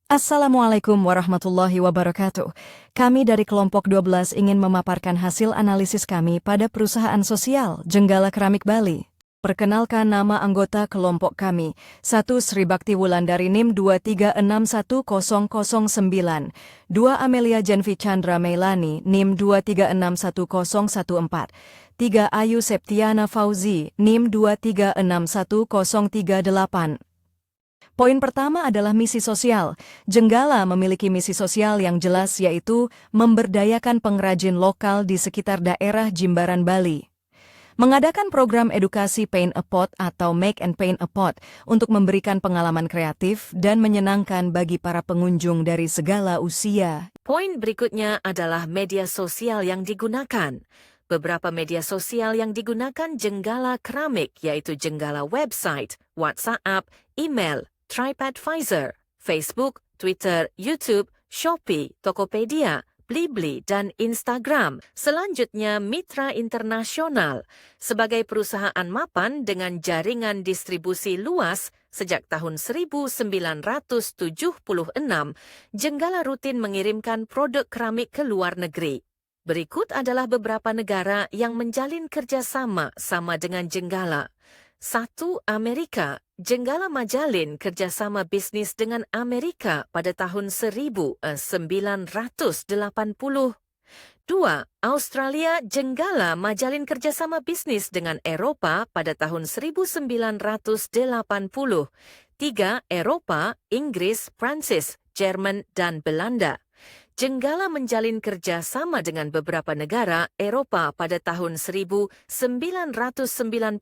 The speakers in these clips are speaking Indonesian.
Assalamualaikum warahmatullahi wabarakatuh. Kami dari kelompok 12 ingin memaparkan hasil analisis kami pada perusahaan sosial Jenggala Keramik Bali. Perkenalkan nama anggota kelompok kami, 1 Sri Bakti Wulandari NIM 2361009, 2 Amelia Jenvi Chandra Meilani NIM 2361014, 3 Ayu Septiana Fauzi NIM 2361038. Poin pertama adalah misi sosial. Jenggala memiliki misi sosial yang jelas yaitu memberdayakan pengrajin lokal di sekitar daerah Jimbaran, Bali. Mengadakan program edukasi Paint a Pot atau Make and Paint a Pot untuk memberikan pengalaman kreatif dan menyenangkan bagi para pengunjung dari segala usia. Poin berikutnya adalah media sosial yang digunakan. Beberapa media sosial yang digunakan Jenggala Keramik yaitu Jenggala website, WhatsApp, email, TripAdvisor, Facebook, Twitter, YouTube, Shopee, Tokopedia, Blibli, dan Instagram. Selanjutnya, mitra internasional. Sebagai perusahaan mapan dengan jaringan distribusi luas sejak tahun 1976, Jenggala rutin mengirimkan produk keramik ke luar negeri. Berikut adalah beberapa negara yang menjalin kerjasama sama dengan Jenggala. 1. Amerika. Jenggala majalin kerjasama bisnis dengan Amerika pada tahun 1980. 2. Australia. Jenggala majalin kerjasama bisnis dengan Eropa pada tahun 1980. 3. Eropa, Inggris, Prancis, Jerman, dan Belanda. Jenggala menjalin kerjasama dengan beberapa negara Eropa pada tahun 1990. 4.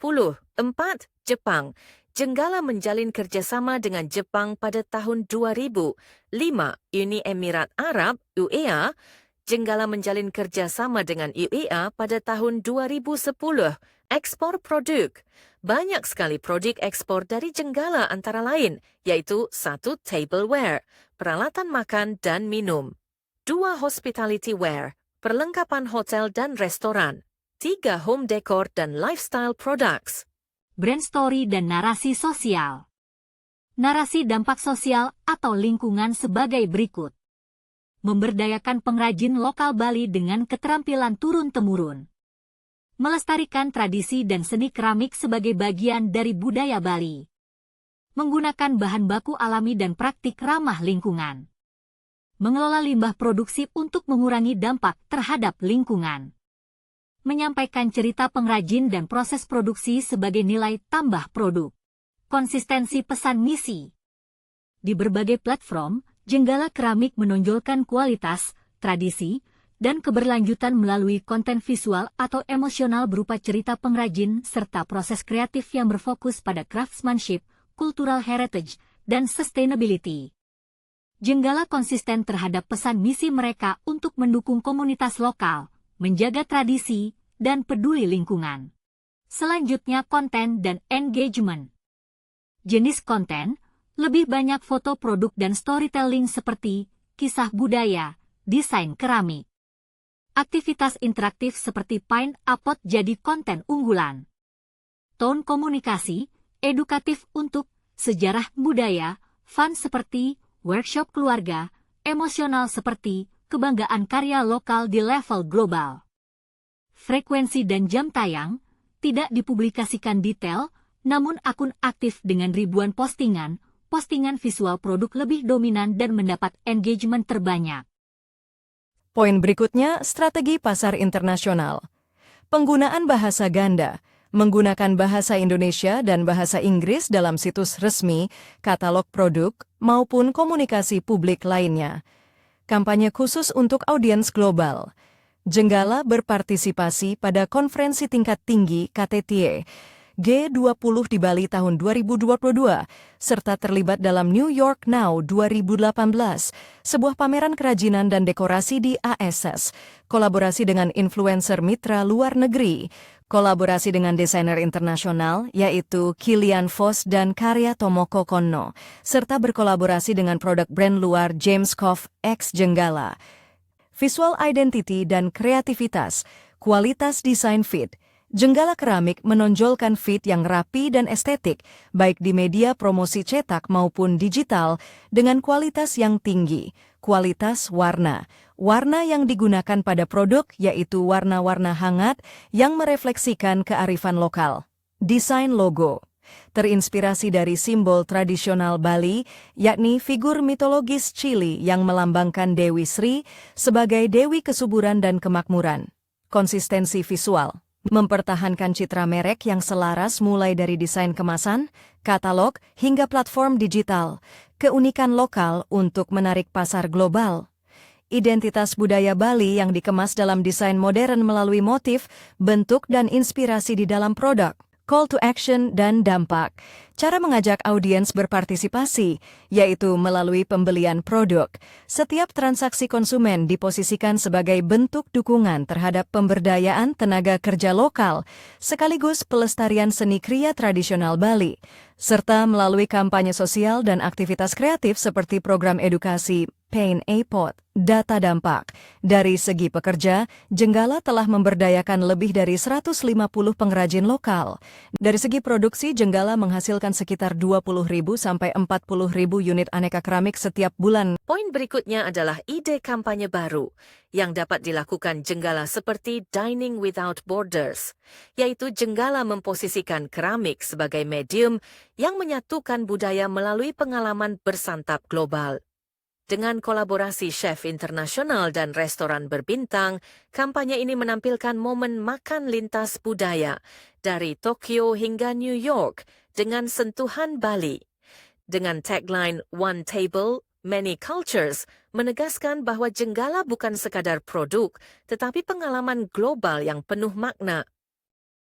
Jepang. Jenggala menjalin kerjasama dengan Jepang pada tahun 2000. 5. Uni Emirat Arab, UEA. Jenggala menjalin kerjasama dengan UEA pada tahun 2010. Ekspor produk. Banyak sekali produk ekspor dari Jenggala antara lain, yaitu 1. Tableware, peralatan makan dan minum. 2. Hospitality wear, perlengkapan hotel dan restoran. 3. Home decor dan lifestyle products. Brand story dan narasi sosial. Narasi dampak sosial atau lingkungan sebagai berikut. Memberdayakan pengrajin lokal Bali dengan keterampilan turun-temurun. Melestarikan tradisi dan seni keramik sebagai bagian dari budaya Bali. Menggunakan bahan baku alami dan praktik ramah lingkungan. Mengelola limbah produksi untuk mengurangi dampak terhadap lingkungan. Menyampaikan cerita pengrajin dan proses produksi sebagai nilai tambah produk. Konsistensi pesan misi. Di berbagai platform, Jenggala Keramik menonjolkan kualitas, tradisi, dan keberlanjutan melalui konten visual atau emosional berupa cerita pengrajin serta proses kreatif yang berfokus pada craftsmanship, cultural heritage, dan sustainability. Jenggala konsisten terhadap pesan misi mereka untuk mendukung komunitas lokal, menjaga tradisi, dan peduli lingkungan. Selanjutnya konten dan engagement. Jenis konten, lebih banyak foto produk dan storytelling seperti kisah budaya, desain keramik. Aktivitas interaktif seperti Paint a Pot jadi konten unggulan. Tone komunikasi, edukatif untuk sejarah budaya, fun seperti workshop keluarga, emosional seperti kebanggaan karya lokal di level global. Frekuensi dan jam tayang, tidak dipublikasikan detail, namun akun aktif dengan ribuan postingan visual produk lebih dominan dan mendapat engagement terbanyak. Poin berikutnya, strategi pasar internasional. Penggunaan bahasa ganda. Menggunakan bahasa Indonesia dan bahasa Inggris dalam situs resmi, katalog produk, maupun komunikasi publik lainnya. Kampanye khusus untuk audiens global. Jenggala berpartisipasi pada konferensi tingkat tinggi KTT G20 di Bali tahun 2022, serta terlibat dalam New York Now 2018, sebuah pameran kerajinan dan dekorasi di ASS, kolaborasi dengan influencer mitra luar negeri, kolaborasi dengan desainer internasional yaitu Kilian Foss dan karya Tomoko Konno, serta berkolaborasi dengan produk brand luar James Koff X Jenggala. Visual identity dan kreativitas, kualitas desain fit, Jenggala keramik menonjolkan fit yang rapi dan estetik, baik di media promosi cetak maupun digital, dengan kualitas yang tinggi. Kualitas warna. Warna yang digunakan pada produk yaitu warna-warna hangat yang merefleksikan kearifan lokal. Desain logo. Terinspirasi dari simbol tradisional Bali, yakni figur mitologis Chili yang melambangkan Dewi Sri sebagai dewi kesuburan dan kemakmuran. Konsistensi visual. Mempertahankan citra merek yang selaras mulai dari desain kemasan, katalog, hingga platform digital. Keunikan lokal untuk menarik pasar global. Identitas budaya Bali yang dikemas dalam desain modern melalui motif, bentuk, dan inspirasi di dalam produk. Call to action dan dampak. Cara mengajak audiens berpartisipasi, yaitu melalui pembelian produk. Setiap transaksi konsumen diposisikan sebagai bentuk dukungan terhadap pemberdayaan tenaga kerja lokal, sekaligus pelestarian seni kriya tradisional Bali, serta melalui kampanye sosial dan aktivitas kreatif seperti program edukasi Pain a Pot. Data dampak. Dari segi pekerja, Jenggala telah memberdayakan lebih dari 150 pengrajin lokal. Dari segi produksi, Jenggala menghasilkan sekitar 20.000 sampai 40.000 unit aneka keramik setiap bulan. Poin berikutnya adalah ide kampanye baru yang dapat dilakukan Jenggala seperti Dining Without Borders, yaitu Jenggala memposisikan keramik sebagai medium yang menyatukan budaya melalui pengalaman bersantap global. Dengan kolaborasi chef internasional dan restoran berbintang, kampanye ini menampilkan momen makan lintas budaya dari Tokyo hingga New York dengan sentuhan Bali. Dengan tagline One Table, Many Cultures, menegaskan bahwa Jenggala bukan sekadar produk, tetapi pengalaman global yang penuh makna.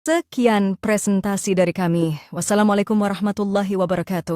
Sekian presentasi dari kami. Wassalamualaikum warahmatullahi wabarakatuh.